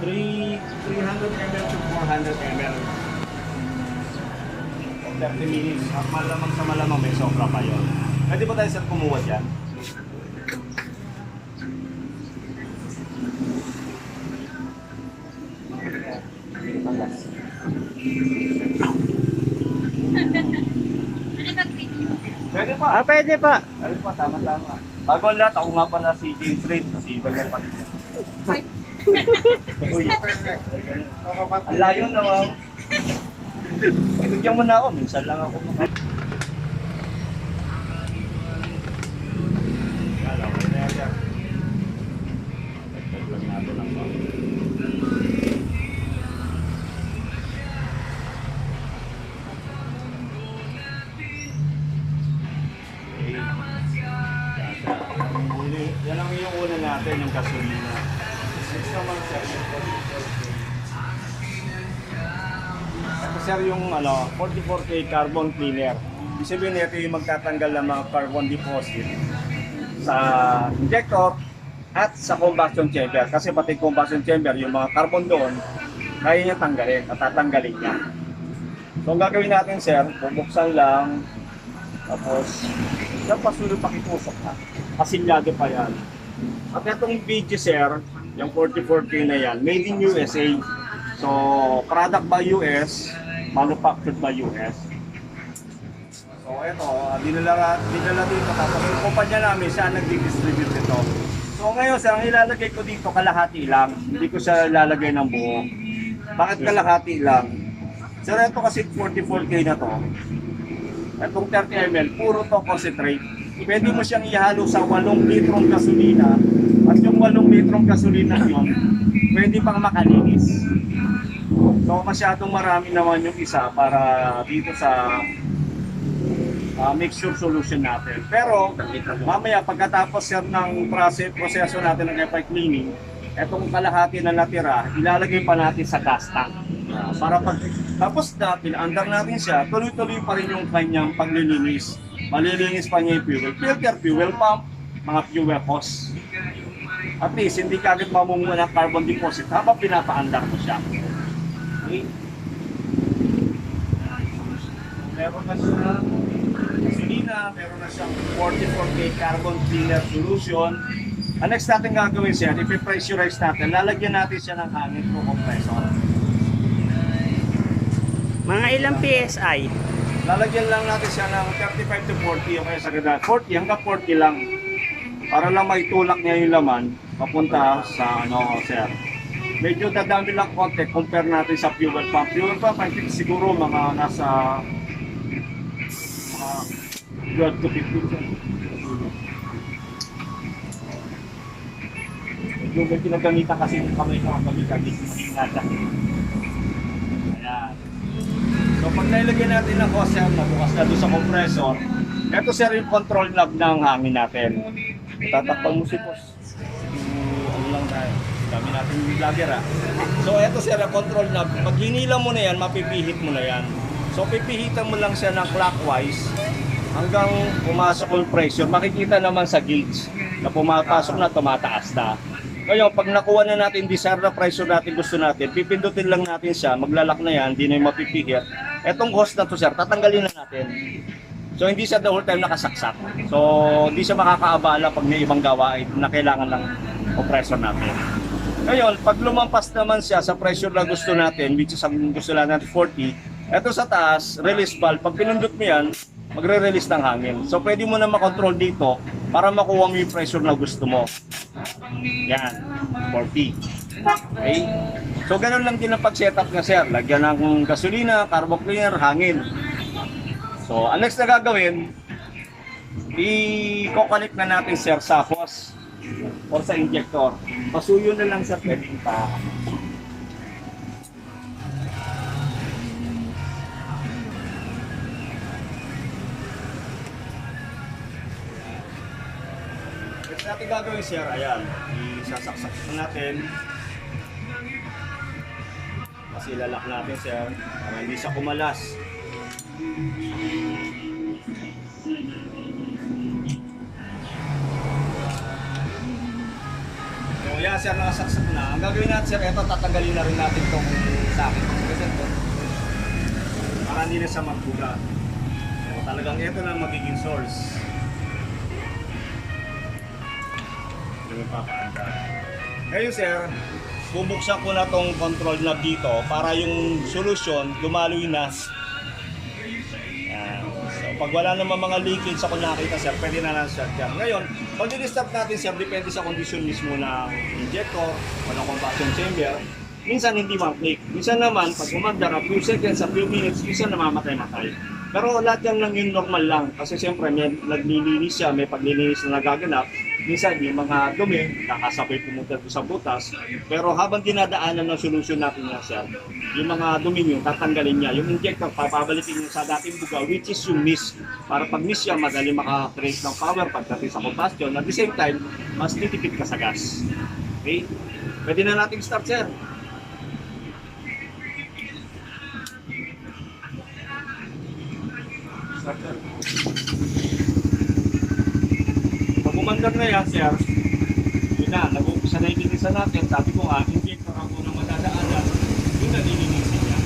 300 ml to 400 ml. 30 minutes. At malamang sa malamang may sobra pa yun. Pwede ba tayo sir kumuha dyan? Pwede pa. Pwede pa. Pwede pa, tama-tama. Bago ang lahat, ako nga pala si James Reid. Si Bagal pa. Uy. Ang layo naman. Pagkakyan mo na ako, minsan lang ako makalit. Yan ang yung una natin, yung gasolina. Next naman sir, ito sir yung 44K carbon cleaner. Ibig sabihin nito yung magtatanggal ng mga carbon deposit sa injector at sa combustion chamber. Kasi pati combustion chamber, yung mga carbon doon, kaya niya tanggalin at tatanggalin niya. So ang gagawin natin sir, bubuksan lang, tapos yan pasunod pakitusok na. Kasilyado pa yan. At itong video sir, yung 44K na yan, made in USA. So, product by US, manufactured by US. So, ito, dinala dito. Tapos yung kumpanya namin, siya nag-distribute ito. So, ngayon sir, ang ilalagay ko dito, kalahati lang. Hindi ko siya ilalagay ng buo. Bakit kalahati lang? Sir, ito kasi 44K na to. Itong 30 ml, puro to concentrate. Pwede mo siyang ihalo sa 8 litrong gasolina. At yung 8 litrong gasolina yun, pwede pang makalinis. So masyadong marami naman yung isa para dito sa mixture solution natin. Pero mamaya pagkatapos sir ng proseso natin ng FI cleaning, etong kalahati na natira, ilalagay pa natin sa gas tank. Para pag tapos na, pinaandar natin siya, tuloy-tuloy pa rin yung kanyang paglilinis. Malilinis pa niya yung fuel filter, fuel pump, mga fuel hose. At least, hindi kagad mamunga ng carbon deposit habang pinapaandar mo siya. Okay. Meron na siyang gasolina, meron na siyang 44K carbon cleaner solution. Ang next natin gagawin siya, ipipressurize natin, lalagyan natin siya ng hangin through compressor. Mga ilang PSI? Lalagyan lang natin siya ng 35 to 40 o kaya sa ganda. 40 hanggang 40 lang. Para lang maitulak niya yung laman papunta sa sir. Medyo dadami lang konti compare natin sa fuel pump. Fuel pump I think siguro mga nasa 12 to 15 siya. Yung may pinagamitan kasi yung kamay ko ang gamit-gamit maging nada. Ayan. So pag nailagyan natin ng hose sir, nabukas na doon sa compressor, ito sir yung control knob ng hangin natin. Tatakpan mo si boss. Ano lang tayo. Dami natin yung vlogger So ito sir ang control knob. Pag hinila mo na yan, mapipihit mo na yan. So pipihitan mo lang siya ng clockwise hanggang pumasok yung pressure. Makikita naman sa gauge na pumapasok na, tumataas na. Ngayon, pag nakuha na natin desired na pressure natin gusto natin, pipindutin lang natin siya, maglalak na yan, hindi na yung mapipihit. Etong hose na to sir, tatanggalin na natin. So hindi siya the whole time nakasaksak. So hindi siya makakaabala pag may ibang gawain na kailangan ng compressor natin. Ngayon, pag lumampas naman siya sa pressure na gusto natin, which is ang gusto natin 40, eto sa taas, release valve, pag pinundot mo yan, magre-release ng hangin. So pwede mo na makontrol dito para makuha mo yung pressure na gusto mo. Yan, 40. Okay? So ganun lang din ang pag-setup nga sir. Lagyan ng gasolina, carbon cleaner, hangin. So ang next na gagawin, i-connect na natin sir sa hose or sa injector. Pasuyo na lang sir, pwedeng pa. Next natin gagawin sir, ayan, isasaksak natin. Kasi ilalak natin sir, para hindi siya kumalas. So yan sir, nakasaksak na. Ang gagawin natin sir, eto tatanggalin na rin natin itong sakit. Kasi ito, para hindi na siya magbuga. So, talagang ito na magiging source. Hindi papaanda. Ngayon sir, bubuksan ko na tong control knob dito para yung solusyon lumaloy na. Yan. So pag wala naman mga leakage ako nakita sir, pwede na lang start yan. Ngayon, pag i-start natin sir, depende sa condition mismo ng injector o ng combustion chamber. Minsan hindi ma-click. Minsan naman, pag umandar a few seconds, a few minutes, minsan namamatay-matay. Pero lahat yan lang yung normal lang. Kasi siyempre, may naglilinis siya, may paglilinis na nagaganap. Minsan, yung mga dumi, nakasabay pumunta sa butas. Pero habang dinadaanan ng solusyon natin na sir, yung mga dumi nyo, tatanggalin niya. Yung injector, papabalikin nyo sa dating buga, which is yung miss. Para pag miss siya, madali maka-create ng power pagdating sa combustion. At the same time, mas titipid ka sa gas. Okay? Pwede na natin start, sir. Start, sir. Pag umandar na yan, sir, yun na, nag-uumpisa na ikinisa natin. Sabi ko nga, injector ako ng madadaanan, yun na lilinisin niya.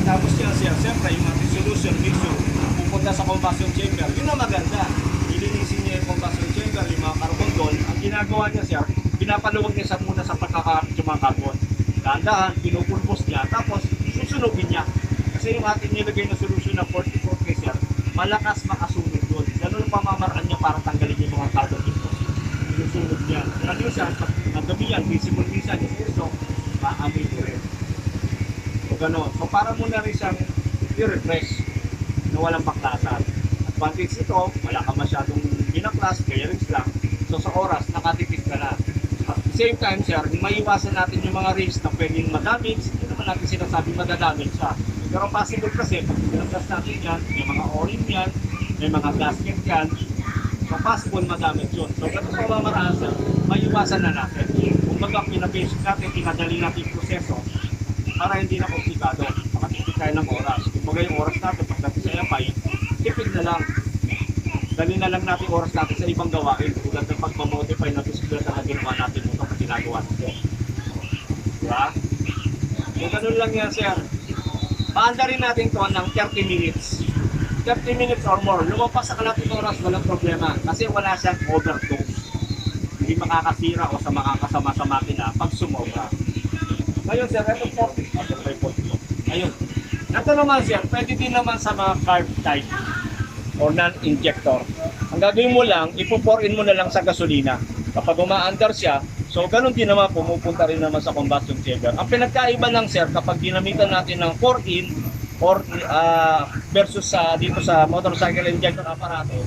Katapos niya, sir, siyempre, yung ating solution, mixture, pupunta sa combustion chamber, yun na maganda. Lilinisin niya yung combustion chamber, yung mga carbon doon. Ang ginagawa niya, sir, pinapaluwag niya sa muna sa pagkakaroon ng mga carbon. Dahan-dahan, pinupulpos niya, tapos susunogin niya. Kasi yung ating nilagay na solution na 44K, sir, malakas makasunog doon. Ganun ang pamamaraan niya para tanggalin yung mga carbon deposit. Sinusunog niya. Ano yun siya, ang dami yan, visible minsan, yung puso, maamoy ko rin. O gano'n. So para muna rin siyang i-refresh na walang baklasan. Advantage ito, wala ka masyadong binaklas, kaya rin lang. So sa oras, nakatipid ka na. At the same time, sir, maiwasan natin yung mga rings na pwedeng madamage. Hindi naman natin sinasabi madadamage siya. Pero possible kasi, pag pinaglas natin yan, may mga o-ring yan, may mga gasket yan, so possible madamage yun. So ganun pamamaraan, sir, maiwasan na natin. Kung baga, pinabasic natin, pinadali natin yung proseso para hindi na komplikado. Makatipid tayo ng oras. Kung baga yung oras natin, pagdating sa yapay, tipid na lang. Dali na lang natin oras natin sa ibang gawain. Tulad ng pagmamodify na bisikleta na ginawa natin ito pag ginagawa natin. Diba? So ganun lang yan, sir. Paandarin natin ito ng 30 minutes. 30 minutes or more. Lumampas sa kalating oras, walang problema. Kasi wala siyang overdose. Hindi makakasira o sa makakasama sa makina pag sumobra. Ngayon, sir, ito 40. Ayun. Ito naman, sir, pwede din naman sa mga carb type or non-injector. Ang gagawin mo lang, ipo-pour in mo na lang sa gasolina. Kapag umaandar siya, so ganun din naman, pumupunta rin naman sa combustion chamber. Ang pinagkaiba lang, sir, kapag ginamitan natin ng pour-in or versus dito sa motorcycle injector aparato,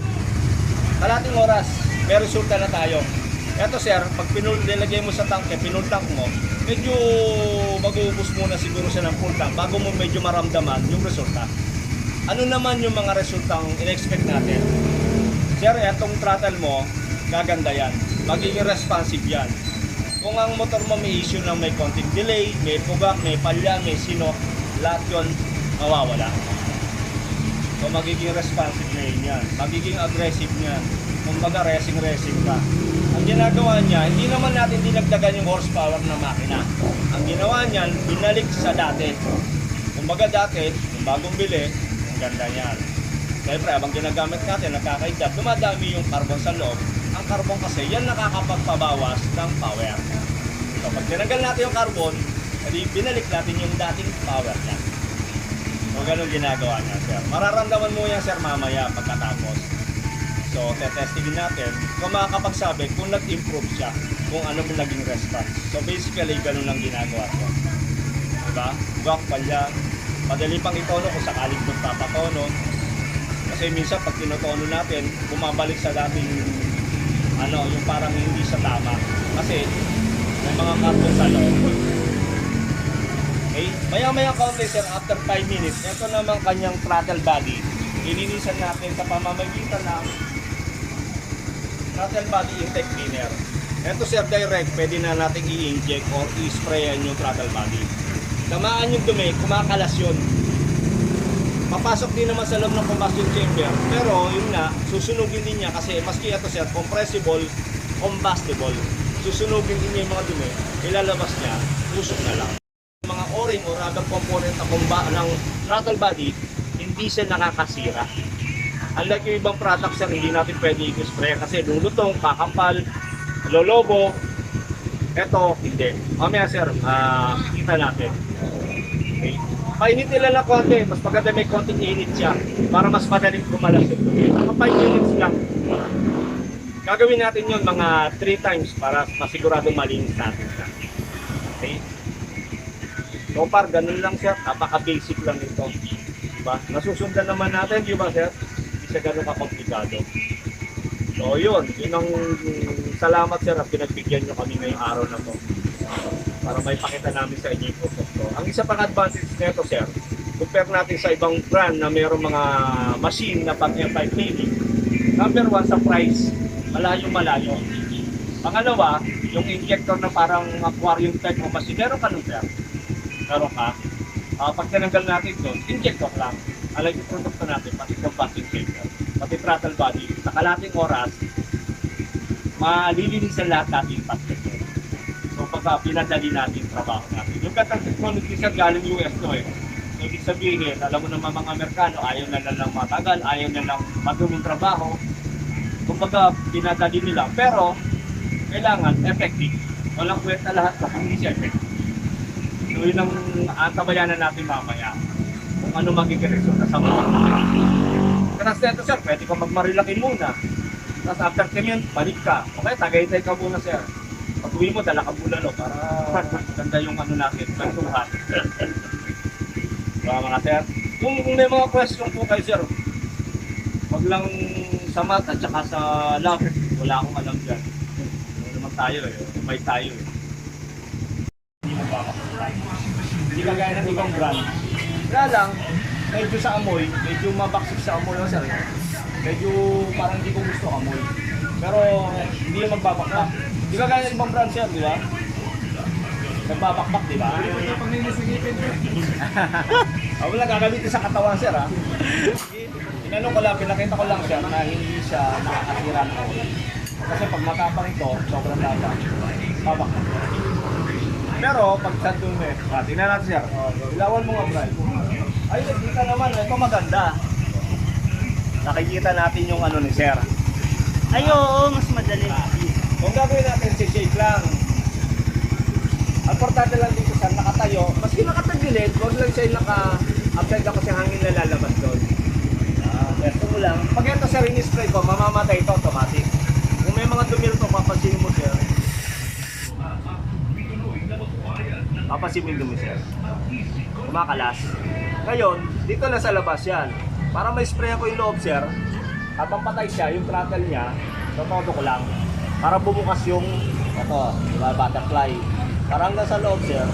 kalating oras, may resulta na tayo. Eto, sir, pag nilagay mo sa tanke, pinultank mo, medyo mag-uubos muna siguro siya ng full tank bago mo medyo maramdaman yung resulta. Ano naman yung mga resultang in-expect natin? Sir, etong throttle mo, gaganda yan. Magiging responsive yan. Kung ang motor mo may issue ng may konting delay, may pugak, may palya, may sino, lahat yun mawawala. So magiging responsive na yun yan. Magiging aggressive yan. Kumbaga racing ka. Ang ginagawa niya, hindi naman natin dinagdagan yung horsepower ng makina. Ang ginawa niyan, binalik sa dati. Kumbaga dati, yung bagong bili, ang ganda niyan. Siyempre, abang ginagamit natin, nakakaidap, dumadami yung carbon sa loob. Ang carbon kasi, yan nakakapagpabawas ng power. So, pag tinanggal natin yung carbon, edi binalik natin yung dating power niya. So, ganun ginagawa niya, sir. Mararamdaman mo yan, sir, mamaya pagkatapos. So, tetestingin natin kung makakapagsabi kung nag-improve siya, kung ano mo naging response. So, basically, ganun lang ginagawa siya. Diba? Gawak palya. Madali pang itono kung sakaling magpapatono. Kasi minsan, pag tinotono natin, bumabalik sa dating, yung parang hindi sa tama. Kasi, may mga carbon sa loob. Okay? Maya-maya kaunti, sir, after 5 minutes, ito naman kanyang throttle body. Ilinisan natin sa pamamagitan ng throttle body intake cleaner. Ito, sir, direct, pwede na natin i-inject or i-sprayan yung throttle body. Tamaan yung dumi, kumakalas yun. Papasok din naman sa loob ng combustion chamber, pero yun nga, susunugin din niya kasi maski ito, sir, compressible, combustible. susunugin niya yung mga dumi, ilalabas niya, usok na lang. Mga o-ring o rubber component ng throttle body, hindi siya nakakasira. Unlike yung ibang products sir, hindi natin pwede i-spray kasi lulutong, kakapal, lolobo. Ito, hindi. Mamaya sir, kita natin. Okay. Painit nila lang konti, mas maganda may konting init siya para mas madaling kumalas yung dumi. Mga 5 minutes lang. Gagawin natin yun mga 3 times para masigurado malinis natin siya. Okay? So far, ganun lang sir. Napaka-basic lang ito. Diba? Nasusundan naman natin, di ba sir? Hindi siya ganun ka-komplikado. So yun ang salamat sir at pinagbigyan nyo kami ngayong araw na to. Para may pakita namin sa inyo yung product ko. Ang isa pang advantage nito sir, compare natin sa ibang brand na mayroong mga machine na pang F5 cleaning. Number 1 sa price, malayo. Pangalawa, yung injector na parang aquarium type ng machine, meron ka nun sir? Meron ka? Pag tinanggal natin doon, injector lang. Alam yung produkto natin, pati combustion chamber, pati throttle body, sa kalating oras, malilinisan lahat natin yung plastic. So pagka pinadali natin yung trabaho natin. Yung katang technology sa galing US to eh. So ibig sabihin, alam mo naman mga Amerikano, ayaw na lang matagal, ayaw na lang maduming trabaho. Kumbaga, pinadali nila. Pero, kailangan effective. Walang kwenta lahat na hindi siya effective. So yun ang tabayanan natin mamaya. Kung ano magiging resulta sa mga. Kasi ito sir, pwede ka magmarilaki muna. Tapos after 10 yun, balik ka. Okay, tagaytay ka muna sir. Pag uwi mo, dala ka muna no, para ganda yung ano natin, kantuhan. So mga sir, kung may mga question po kayo sir, wag lang sa math at saka sa love, wala akong alam dyan. Ano naman tayo eh, may tayo eh. Hindi mo ba hindi kagaya ng ibang brand. Kaya lang, medyo sa amoy, medyo mabaksik sa amoy no, sir. Medyo parang hindi ko gusto amoy. Pero hindi yung magbabakbak. Hindi kagaya ng ibang brand sir, di ba? Nagbabakbak, di ba? Wala gagamitin sa katawan sir ha. Inano ko lang, pinakita ko lang siya na hindi siya nakakasira ng oil. Kasi pag matapang ito, sobrang tapang. Babakbak. Pero pag sa dumi, tingnan natin sir. Ilawan mo nga brad. Ay, nakikita naman, ito maganda. Nakikita natin yung ano ni sir. Ay, oo, mas madali. Kung gagawin natin si shake lang. Ang importante lang dito sir, nakatayo. Maski nakatagilid, huwag lang siya yung naka-upside down kasi hangin na lalabas doon. Testo mo lang. Pag ito sir, in-spray ko, mamamatay ito automatic. Kung may mga dumil to, papansin mo sir. Papansin mo yung dumi sir. Kumakalas. Ngayon, dito na sa labas yan. Para may spray ako yung loob sir, habang patay siya, yung throttle niya, totodo ko lang. Para bumukas yung, ito, diba, butterfly. Para hanggang sa loob sir.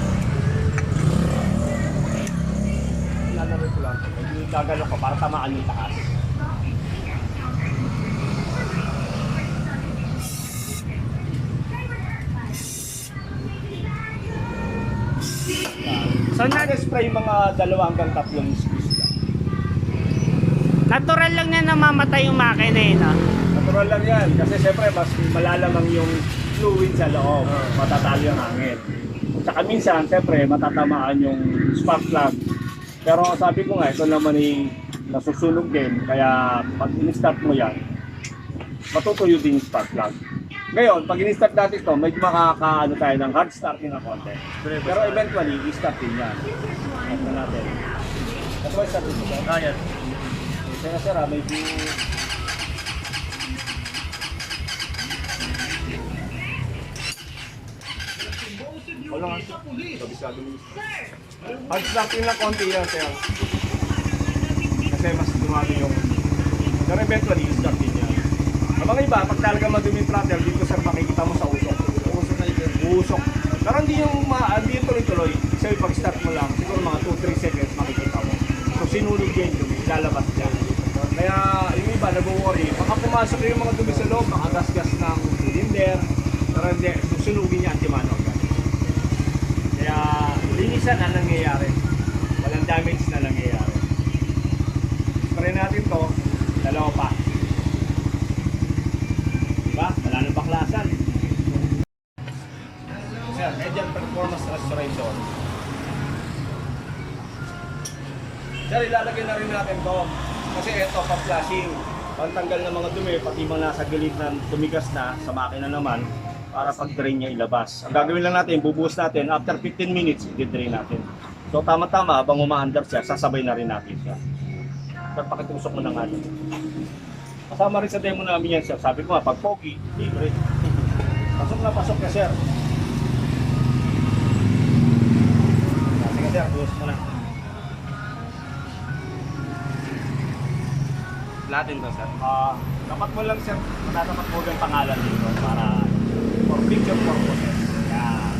Lalaro ko lang. Medyo gagano ko para tamaan yung taas. So, Nag-spray mga 2 hanggang 3 squeeze lang. natural lang na namamatay yung makina eh, no? Natural lang yan. Kasi siyempre mas malalamang yung fluid sa loob. Matatalo yung hangin. Tsaka minsan, siyempre, matatamaan yung spark plug. Pero sabi ko nga, ito naman ay nasusunog din. Kaya pag in-start mo yan, matutuyo din yung spark plug. Ngayon, pag in-start natin ito, medyo makakaano tayo ng hard starting na konti. Pero eventually, i-start din yan. Ito natin. Ito ba i-start din ito? Kaya. Kaya sir, medyo... Wala nga siya. Kabisado mo. Hard starting na konti yan sir. Kasi mas dumami yung... Pero eventually, i-start din yan. Ang mga iba, pag talaga madumi yung throttle, dito sir makikita mo sa usok. Usok na yun. Usok. Pero hindi yung tuloy-tuloy. Kasi pag-start mo lang, siguro mga 2-3 seconds makikita mo. So sinulog yan yung ilalabas dyan. Kaya yung iba nag-worry, baka pumasok yung mga dumi sa loob, makagasgas ng cylinder. Pero hindi, susunugin niya anti-manog. Kaya linisan na nangyayari. Walang damage na nangyayari. Spray natin to, 2 pa. Diba? Wala nang baklasan. compressor. Sir, ilalagay na rin natin to. Kasi ito, pa-flashing. Pantanggal ng mga dumi, pati mga nasa gilid na tumigas na sa makina naman, para pag-drain niya ilabas. Ang gagawin lang natin, bubuhos natin, after 15 minutes, i-drain natin. So tama-tama, habang umaandar siya, sasabay na rin natin siya. Sir, pakitusok mo na nga dito. Kasama rin sa demo namin yan, sir. Sabi ko nga, pag pogi, libre. Pasok ka, sir. Sige, sir, buhos mo na. Natin to, sir. Dapat mo lang, sir, matatapat mo yung pangalan dito para for picture purposes. Yan.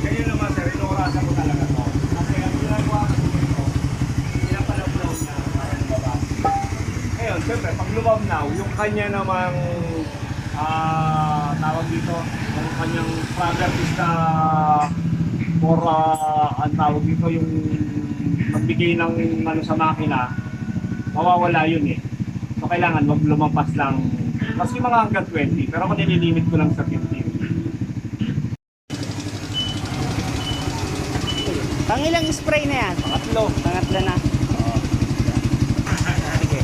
Ganyan naman, sir, inuurasan ko talaga to. Kasi ang ginagawa ko dito, pinapalablaw niya para lumabas. Ngayon, siyempre, pag lumabnaw, yung kanya namang tawag dito, yung kanyang product is na for, ang tawag dito, yung pagbigay ng ano sa makina, mawawala yun eh. So, kailangan wag lumampas lang, maski mga hanggang 20, pero ako nililimit ko lang sa 15. Pangilang spray na yan? Pangatlo. Pangatlo na. Sige.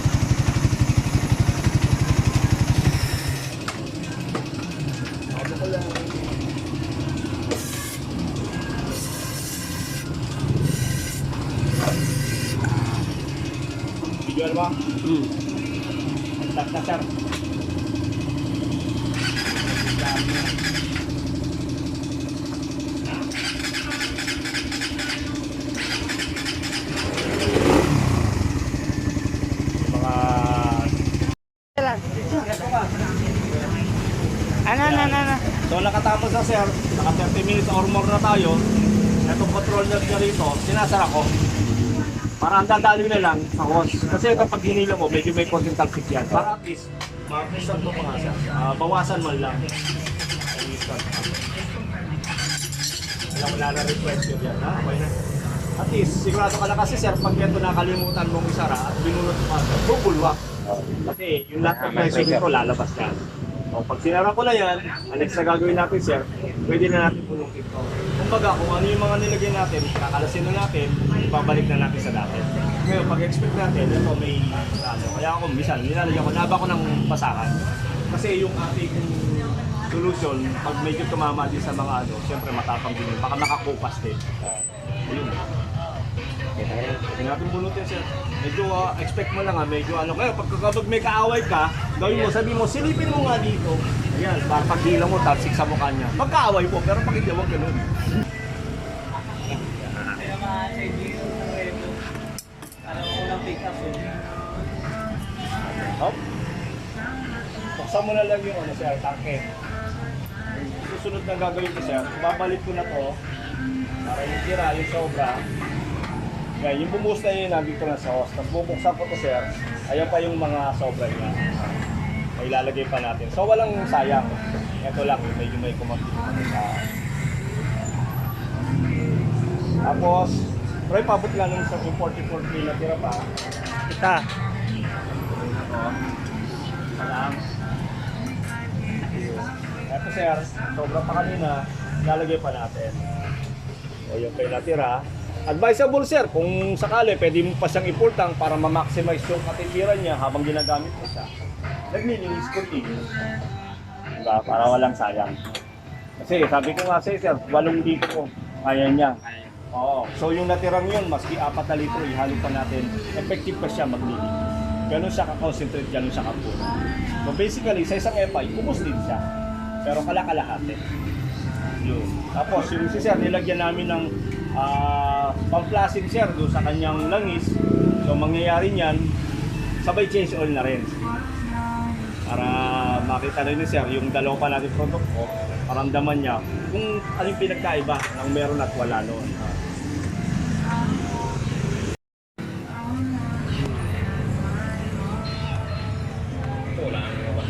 Video ba? Tak, sir. Mga Ano? So nakatapos na, sir, naka 30 minutes or more na tayo. Itong control nerve niya rito, sinasara ko. Para ang dadali na lang sa hose. Kasi kapag hinila mo, medyo may konting talsik yan. Para at least, ma-pressure mo pa nga, sir. Bawasan man lang. Wala na request yun yan, ha? Okay na. At least, sigurado ka na kasi, sir, pag ito nakalimutan mong isara at binunod mo ka, bubulwak. Kasi yung lahat ng pressure nito lalabas yan. So, pag sinara ko na yan, ang next na gagawin natin, sir, pwede na natin pulutin ito. Kumbaga, kung ano yung mga nilagyan natin, kakalasin na natin, ibabalik na natin sa dati. Ngayon, pag-expect natin, ito may ano. Kaya ako, minsan, nilalagyan ko, naba ko ng pasakan. Kasi yung ating solution, pag medyo tumama din sa mga ano, siyempre matapang din yun, baka nakakupas din. Ayun. Hindi natin bunutin, sir. Medyo expect mo lang, medyo ano. Kaya pag may kaaway ka, gawin mo, sabi mo, silipin mo nga dito. Ayan, para pag-hila mo, talsik sa mukha niya. Magkaaway po, pero pag hindi, huwag ganun. Hop. Buksan mo na lang yung ano, sir, tangke. Susunod na gagawin ko, sir, babalik ko na to para yung tira, yung sobra. Yan, yung bumuhos na yun, nandito na sa hose. Tapos bubuksan ko to, sir. Ayan pa yung mga sobra niya. Ay ilalagay pa natin. So walang sayang. Ito lang, medyo may kumakit sa... Tapos, pero pabot lang nung sa 40-40 na tira pa. Ito. Salam. Ito, sir, sobra pa kanina, lalagay pa natin. O yung kayo natira. Advisable, sir, kung sakali, pwede mo pa siyang ipultang para ma-maximize yung katitiran niya habang ginagamit mo siya. Naglilinis continuous. Diba? Para walang sayang. Kasi sabi ko nga sa'yo, sir, 8 litro ko. Kaya niya. Oo. So yung natirang yun, maski 4 na litro, ihalo pa natin, effective pa siya maglilinis. Ganun siya ka-concentrate, ganun siya ka-full. So basically, sa isang FI, ubos din siya. Pero kalakalahati. Yun. Tapos yung si sir, nilagyan namin ng pang-plastic, sir, doon sa kanyang langis. So mangyayari niyan, sabay change oil na rin. Para makita rin ni sir, yung dalawa pa natin produkto, maramdaman niya kung ano yung pinagkaiba ng meron at wala noon. Wala nga ba?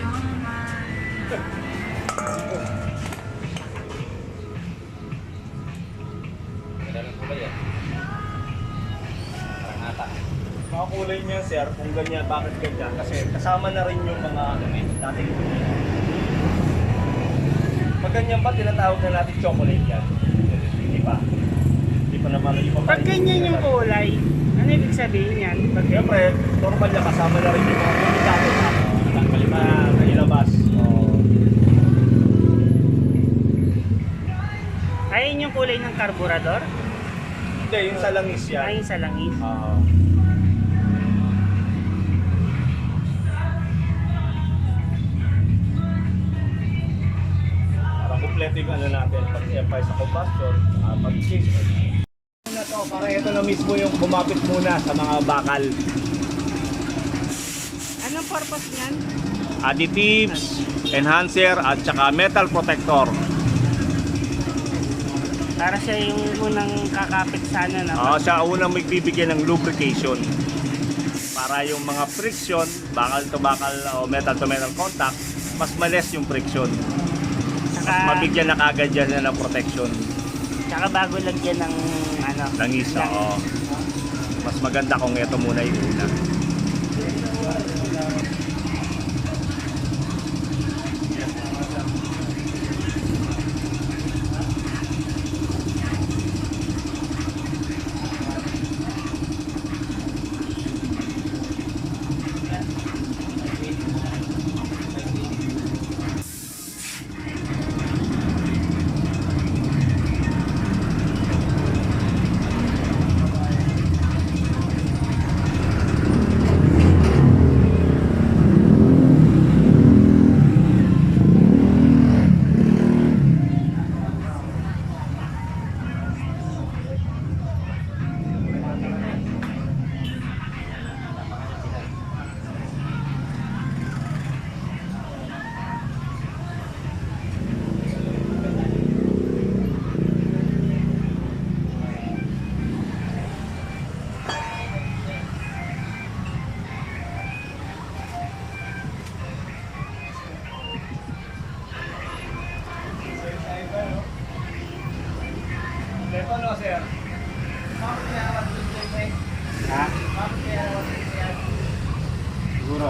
Mga kulay niya sir, kung ganyan, bakit ganyan? Kasi kasama na rin yung mga dating pag ganyan pa, tinatawag na natin chocolate yan. Hindi pa. Hindi pa naman. Hindi pa Pag ganyan yung kulay, ano ibig sabihin yan? Siyempre, normal niya kasama na rin yung mga kumitato na nailabas. Ayun yung kulay ng karburador? Hindi, yung sa langis yan. Ayun sa langis. Para kumpleto yung ano natin, pag-empire sa combustion, pag-change. Na to, para ito na mismo yung bumapit muna sa mga bakal. Anong purpose niyan? Additives, enhancer, at saka metal protector. Para siya yung unang kakapit sana na. Siya unang magbibigay ng lubrication. Para yung mga friction, bakal to bakal o metal to metal contact, mas males yung friction. Saka, Mabigyan na kagad yan ng protection. saka bago lagyan ng ano. Langis, oo. Mas maganda kung ito muna yung una. Ito no, sir. Ha? Siguro.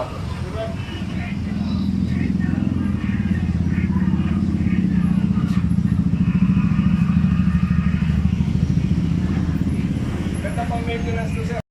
Ganda pang maintenance to, sir.